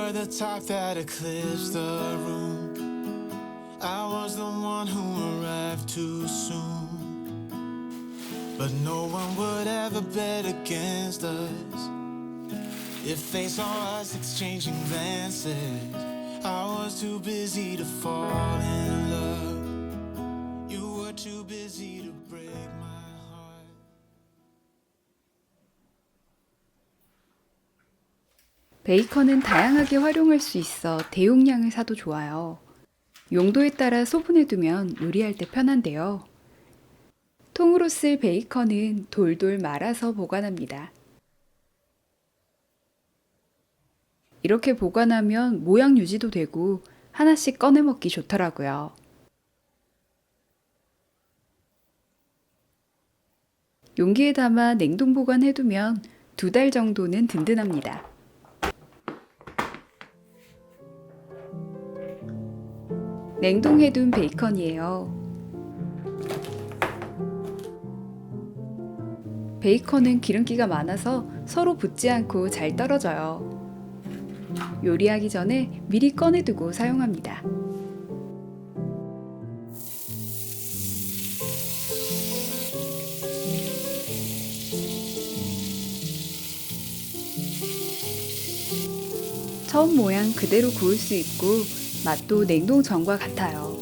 were the type that eclipsed the room. I was the one who arrived too soon. But no one would ever bet against us. If they saw us exchanging glances, I was too busy to fall in love. You were too busy to break my heart. 베이컨은 다양하게 활용할 수 있어 대용량을 사도 좋아요. 용도에 따라 소분해두면 요리할 때 편한데요. 통으로 쓸 베이컨은 돌돌 말아서 보관합니다. 이렇게 보관하면 모양 유지도 되고 하나씩 꺼내 먹기 좋더라고요. 용기에 담아 냉동 보관해두면 2달 정도는 든든합니다. 냉동해둔 베이컨이에요. 베이컨은 기름기가 많아서 서로 붙지 않고 잘 떨어져요. 요리하기 전에 미리 꺼내두고 사용합니다. 처음 모양 그대로 구울 수 있고 맛도 냉동 전과 같아요.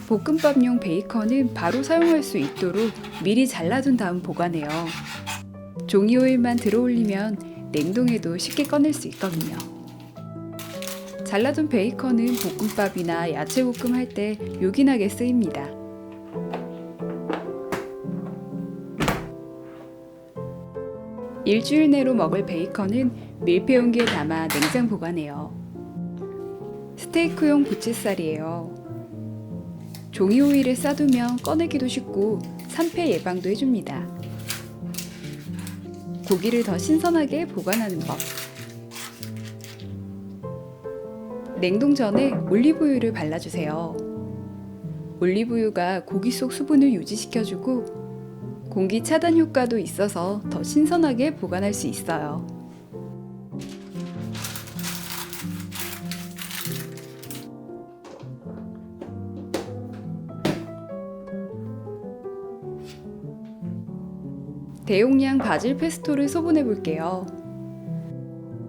볶음밥용 베이컨은 바로 사용할 수 있도록 미리 잘라둔 다음 보관해요. 종이 오일만 들어올리면 냉동해도 쉽게 꺼낼 수 있거든요. 잘라둔 베이컨은 볶음밥이나 야채 볶음 할 때 요긴하게 쓰입니다. 일주일 내로 먹을 베이컨은 밀폐 용기에 담아 냉장 보관해요. 스테이크용 부채살이에요. 종이 오일에 싸두면 꺼내기도 쉽고 산패 예방도 해줍니다. 고기를 더 신선하게 보관하는 법. 냉동 전에 올리브유를 발라주세요. 올리브유가 고기 속 수분을 유지시켜주고 공기 차단 효과도 있어서 더 신선하게 보관할 수 있어요. 대용량 바질 페스토를 소분해 볼게요.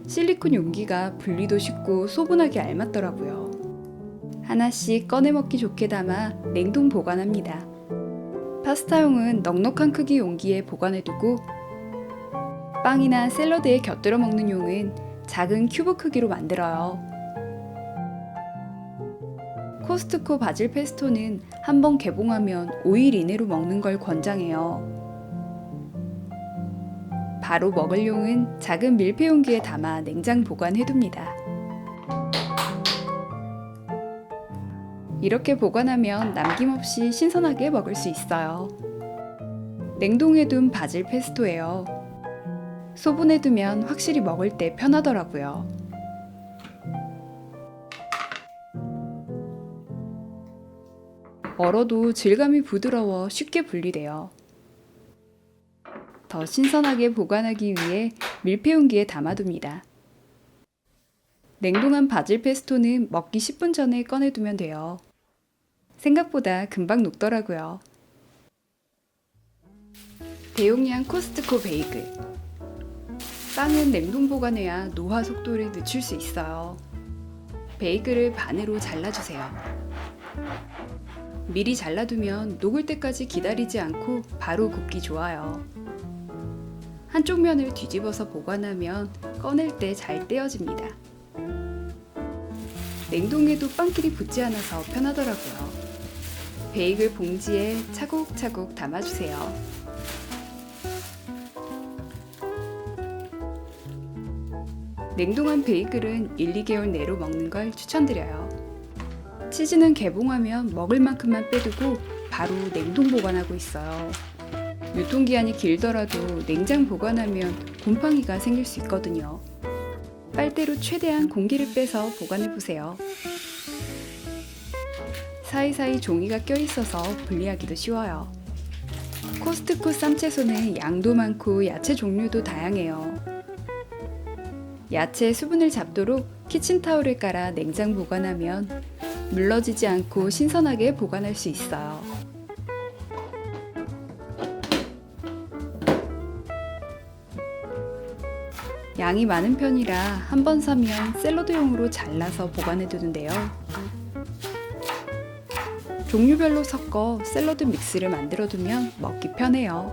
실리콘 용기가 분리도 쉽고 소분하기 알맞더라고요. 하나씩 꺼내 먹기 좋게 담아 냉동 보관합니다. 파스타용은 넉넉한 크기 용기에 보관해두고 빵이나 샐러드에 곁들여 먹는 용은 작은 큐브 크기로 만들어요. 코스트코 바질 페스토는 한번 개봉하면 5일 이내로 먹는 걸 권장해요. 바로 먹을 용은 작은 밀폐 용기에 담아 냉장 보관해둡니다. 이렇게 보관하면 남김없이 신선하게 먹을 수 있어요. 냉동해둔 바질 페스토예요. 소분해두면 확실히 먹을 때 편하더라고요. 얼어도 질감이 부드러워 쉽게 분리돼요. 더 신선하게 보관하기 위해 밀폐 용기에 담아둡니다. 냉동한 바질 페스토는 먹기 10분 전에 꺼내두면 돼요. 생각보다 금방 녹더라고요. 대용량 코스트코 베이글. 빵은 냉동 보관해야 노화 속도를 늦출 수 있어요. 베이글을 반으로 잘라주세요. 미리 잘라두면 녹을 때까지 기다리지 않고 바로 굽기 좋아요. 한쪽 면을 뒤집어서 보관하면 꺼낼 때 잘 떼어집니다. 냉동해도 빵끼리 붙지 않아서 편하더라고요. 베이글 봉지에 차곡차곡 담아주세요. 냉동한 베이글은 1, 2개월 내로 먹는 걸 추천드려요. 치즈는 개봉하면 먹을 만큼만 빼두고 바로 냉동 보관하고 있어요. 유통기한이 길더라도 냉장 보관하면 곰팡이가 생길 수 있거든요. 빨대로 최대한 공기를 빼서 보관해보세요. 사이사이 종이가 껴있어서 분리하기도 쉬워요. 코스트코 쌈채소는 양도 많고 야채 종류도 다양해요. 야채에 수분을 잡도록 키친타올을 깔아 냉장 보관하면 물러지지 않고 신선하게 보관할 수 있어요. 양이 많은 편이라 한 번 사면 샐러드용으로 잘라서 보관해 두는데요. 종류별로 섞어 샐러드 믹스를 만들어 두면 먹기 편해요.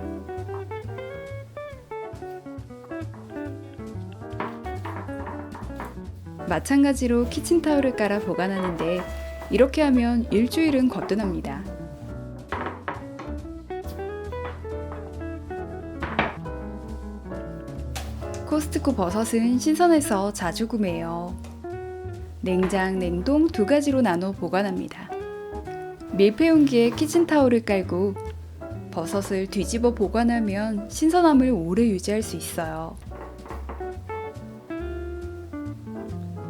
마찬가지로 키친타올을 깔아 보관하는데 이렇게 하면 일주일은 거뜬합니다. 코스트코 버섯은 신선해서 자주 구매해요. 냉장, 냉동 두 가지로 나눠 보관합니다. 밀폐 용기에 키친타올을 깔고 버섯을 뒤집어 보관하면 신선함을 오래 유지할 수 있어요.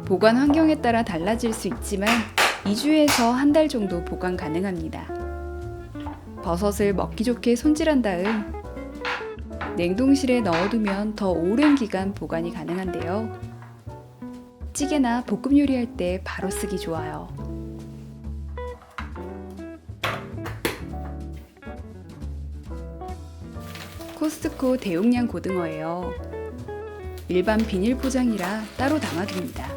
보관 환경에 따라 달라질 수 있지만 2주에서 한 달 정도 보관 가능합니다. 버섯을 먹기 좋게 손질한 다음 냉동실에 넣어두면 더 오랜 기간 보관이 가능한데요. 찌개나 볶음 요리할 때 바로 쓰기 좋아요. 코스트코 대용량 고등어예요. 일반 비닐 포장이라 따로 담아둡니다.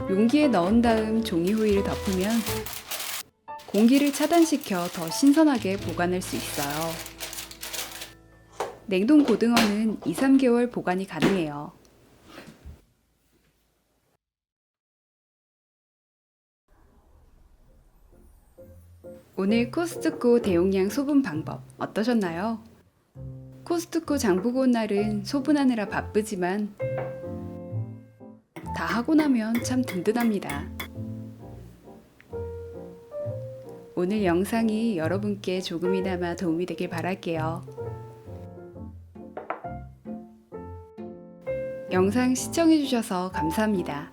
용기에 넣은 다음 종이 호일을 덮으면 공기를 차단시켜 더 신선하게 보관할 수 있어요. 냉동 고등어는 2-3개월 보관이 가능해요. 오늘 코스트코 대용량 소분 방법 어떠셨나요? 코스트코 장 보고 온 날은 소분하느라 바쁘지만 다 하고 나면 참 든든합니다. 오늘 영상이 여러분께 조금이나마 도움이 되길 바랄게요. 영상 시청해주셔서 감사합니다.